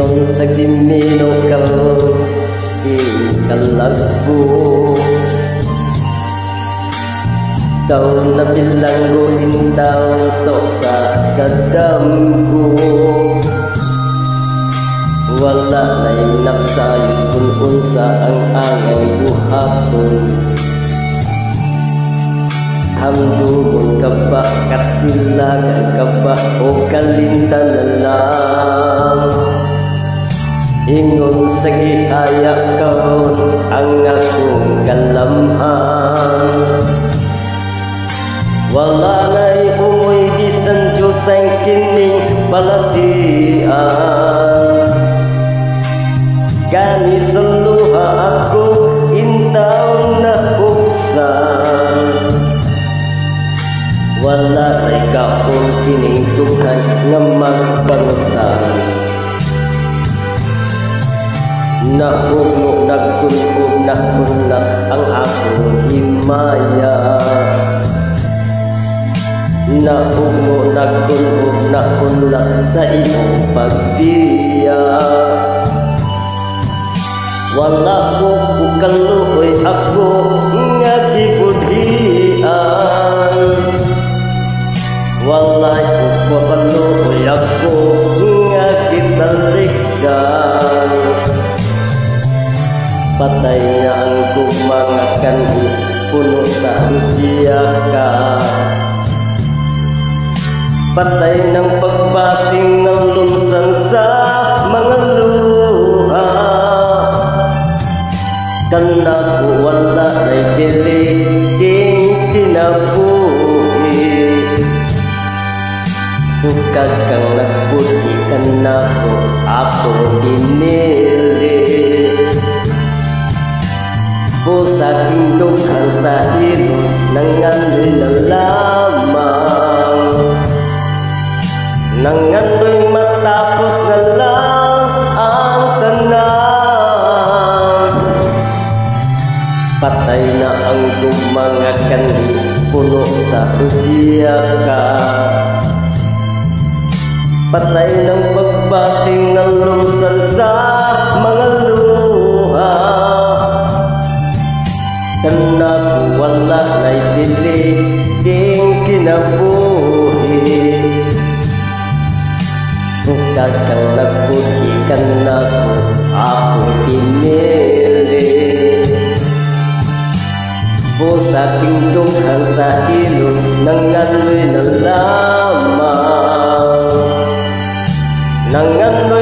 ingon sa gimino karon ikalagbo daw na bilanggo indaw sa kadamgo wala na'y naksayon kung unsa ang angay buhaton hamdugon ka ba kasilagan ka ba o kalintan na lang ingon sa gihaya karon ang akong kalamhan wala na'y umoy bisan jutang kining balatian gani sa luha ako intaw na uksan wala na'y kahong kining tuhan nga magpangutan nahugno nagkunog nahulak ang akong himaya nahugno nagkunog nahulak sa imong pagdiya wala ko bukaluoy ako nga gibudhian wala ko bukaluoy ako nga gitalikdan patay na ang mga kanhi puno sa hudya ka patay ng pagbating ng lunsan sa mga luha kana ko wala na'y diliting kinabuhi sukad kang nagbuti kana ko akong dinili Pusaking dughan sa hilot nangandoy na lamang nangandoy matapos na lang ang tanan patay na ang mga kanhi puno sa hudya ka patay ng pagbating ng lungsad sa mga luha kana ko wala na'y diliting kinabuhi sukad kang nagbuti kana ko akong pinili pusaking dughan sa ilog nangandoy na lamang nangandoy